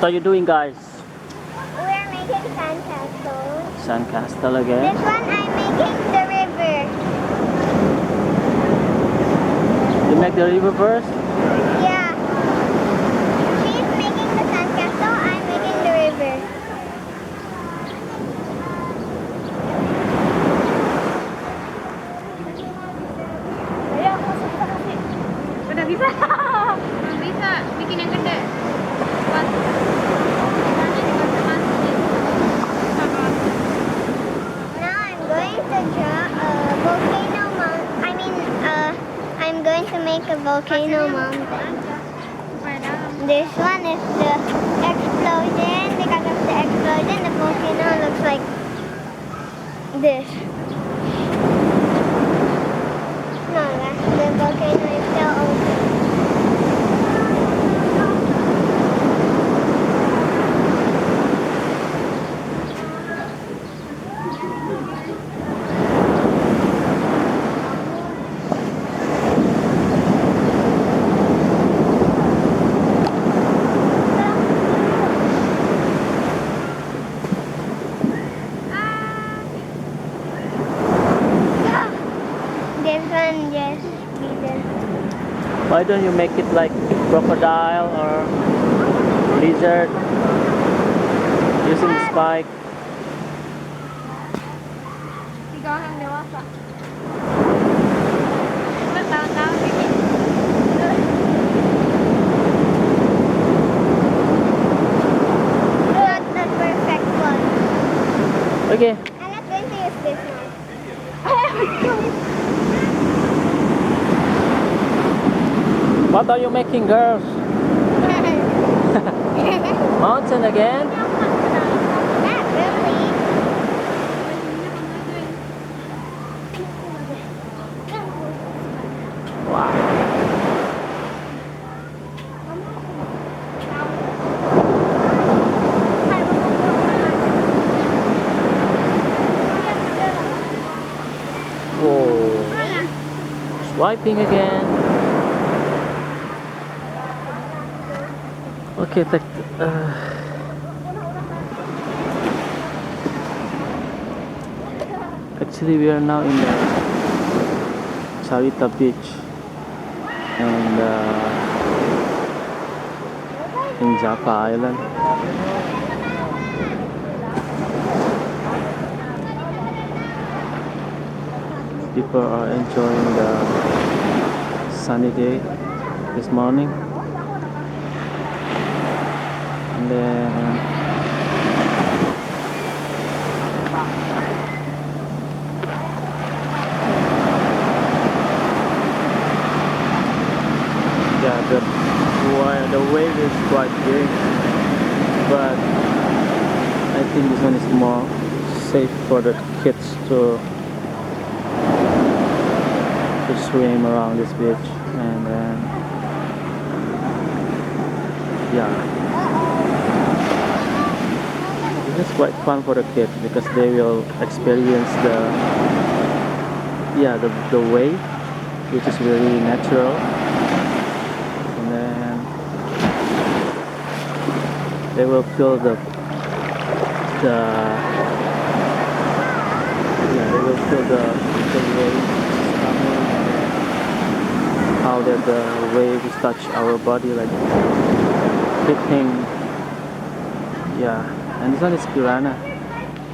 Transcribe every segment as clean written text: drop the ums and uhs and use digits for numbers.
What are you doing, guys? We're making sandcastles. Sandcastle again. This one I'm making the river. You make the river first? Yeah. She's making the sandcastle, I'm making the river. Ayo, masuk kita kasih. Udah bisa? Belum bisa. Bikin yang gede. Buat Now I'm going to draw a volcano mountain. I'm going to make a volcano mountain. This one is the explosion. Because of the explosion, the volcano looks like this. No, the volcano is still open. This one just didn't. Why don't you make it like crocodile or lizard using spike? tiga orang dewasa. Bertahun-tahun bikin. Not the perfect one. Okay. I'm not going to use this one. What are you making, girls? Mountain again? Not really. Wow. Whoa. Swiping again. Okay, actually we are now in the Sarita beach and in Japa Island. People are enjoying the sunny day this morning. And then yeah, the wave is quite big, but I think this one is more safe for the kids to swim around this beach. And then yeah, this is quite fun for the kids because they will experience the wave, which is very natural. And then they will feel the wave coming, how the waves touch our body, like hitting. Yeah, and this one is piranha.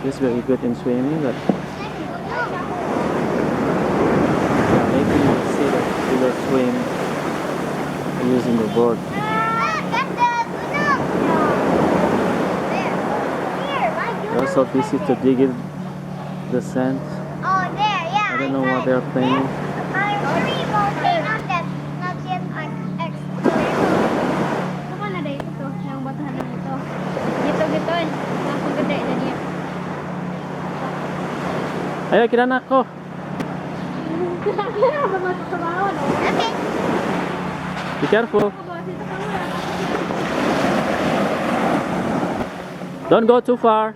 He's very good in swimming, but maybe you will see that he will swim using the board. They're also busy to dig in the sand. Oh, there, yeah. I don't know what they're playing. Are three volcanoes that not yet exploded. Ito kan ada itu tuh, yang batahan yang itu. Gitu-gituin. Langsung gede jadinya. Ayo kira ako. Kenapa masuk ke bawah dong? Okay. Be careful. Ke bawah situ kamu ya. Don't go too far.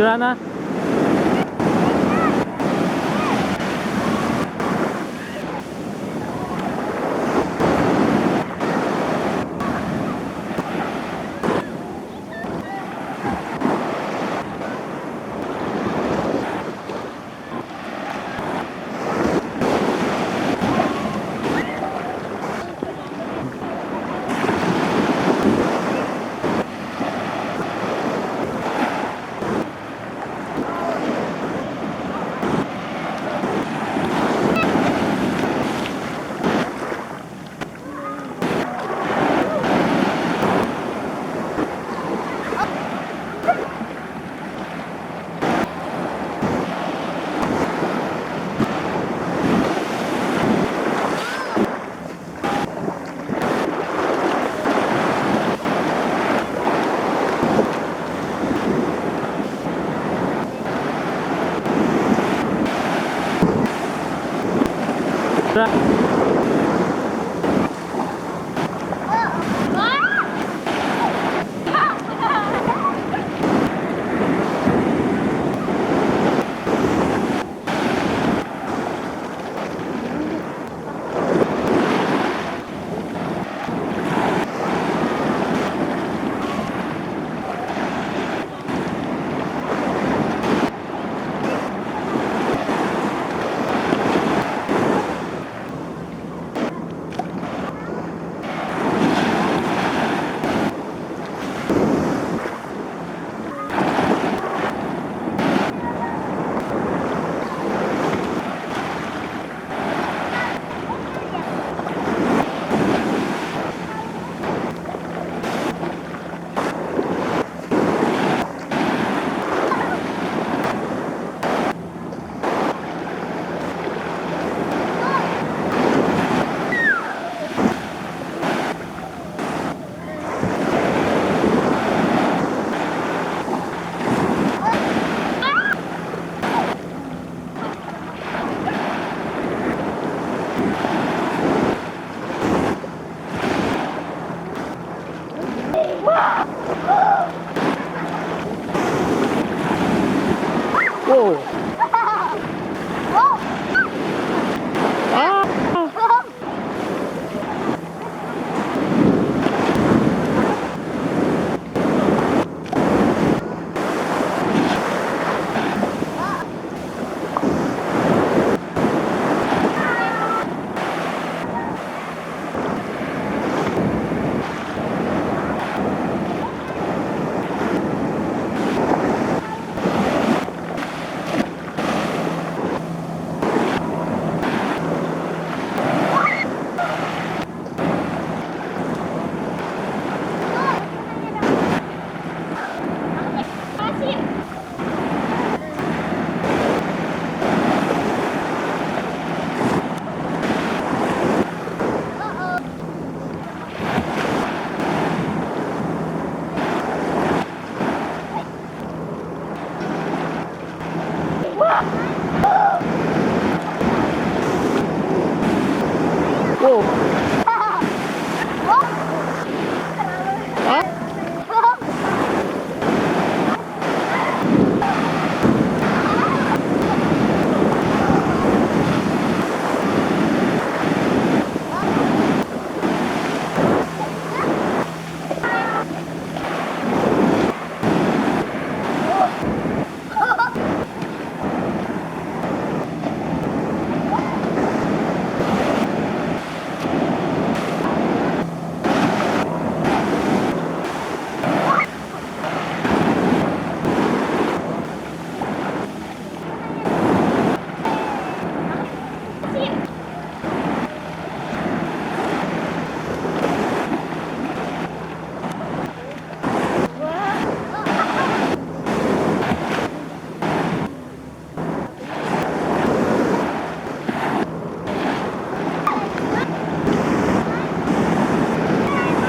Kirana? Whoa! Ah! Whoa! Ah!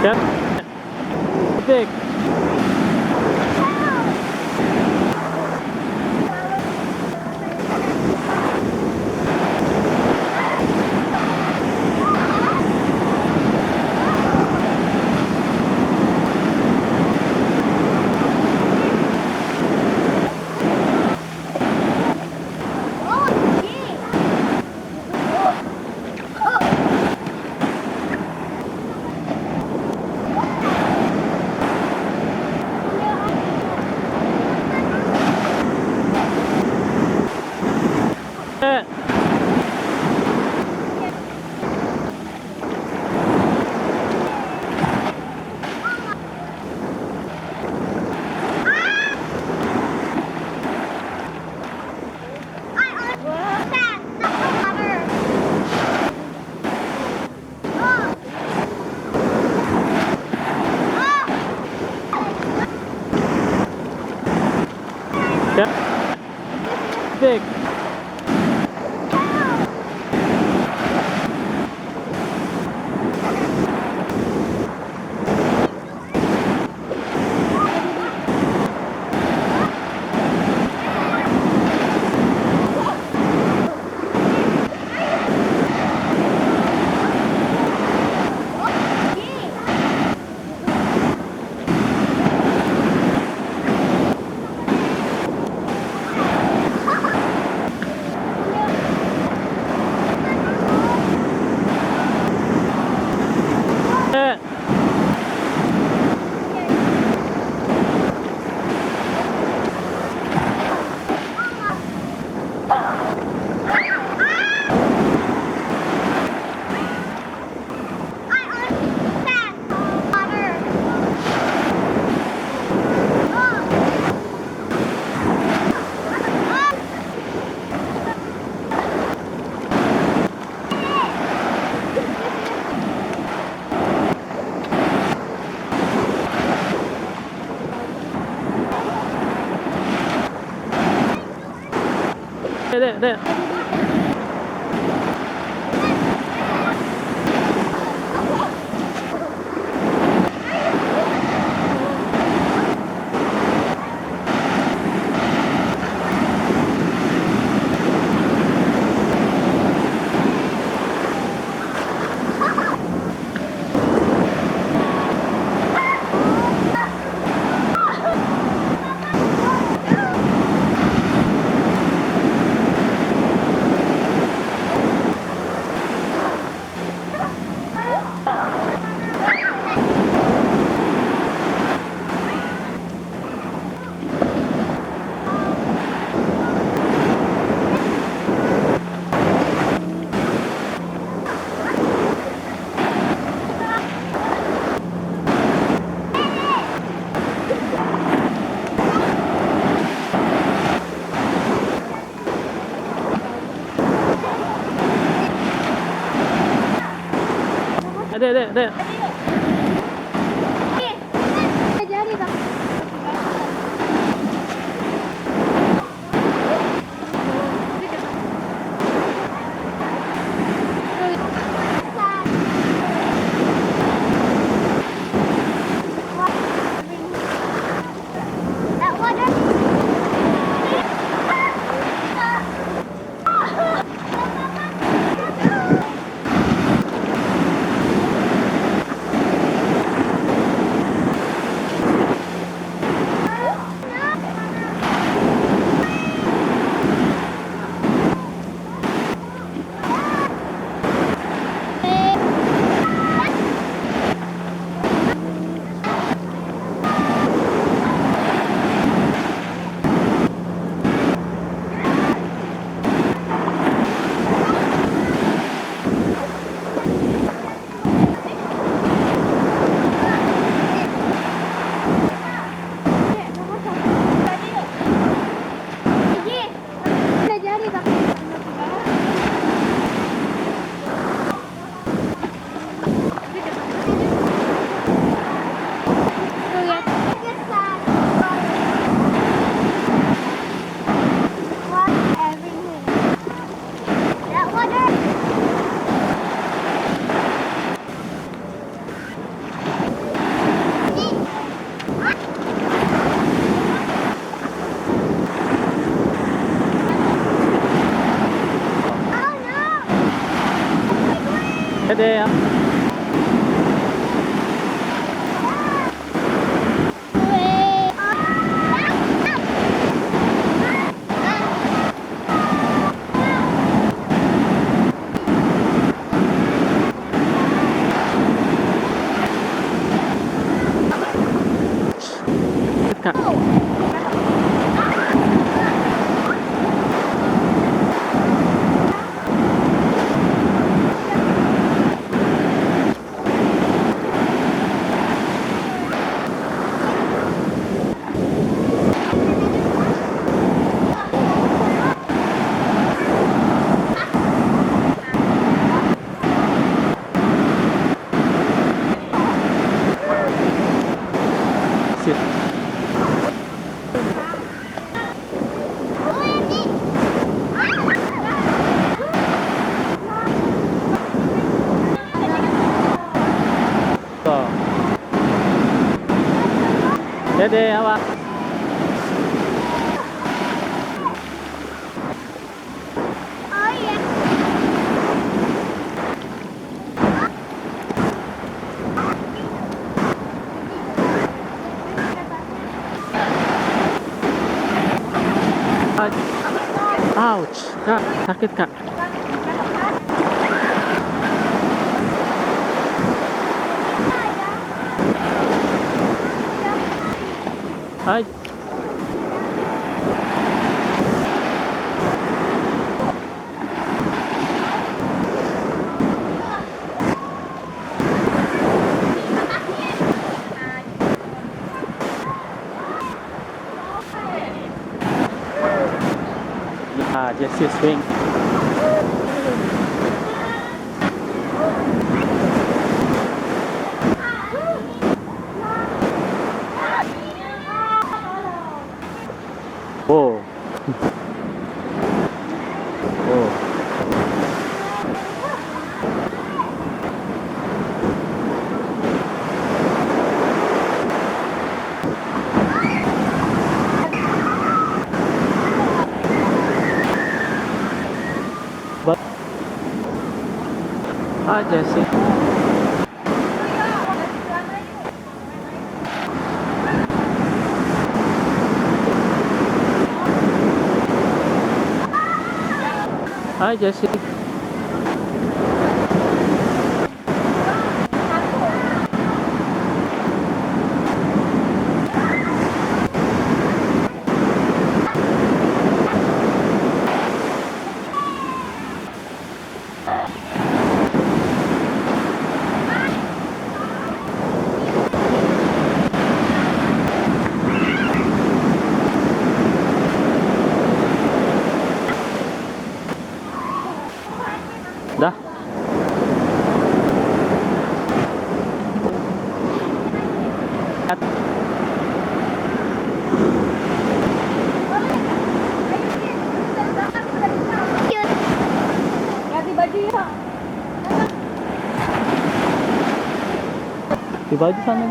Yep. Big. dek. Dek. Jadi tak. Dek. Kak. Sit. Tuh. Dede awak. Oh yeah. Ouch, Kak, sakit Kak. Ay. Ah, Jessie swing. Oh. Hi, Jessie. Hi, Jessie. Dah. At Ganti baju ya. di baju sana.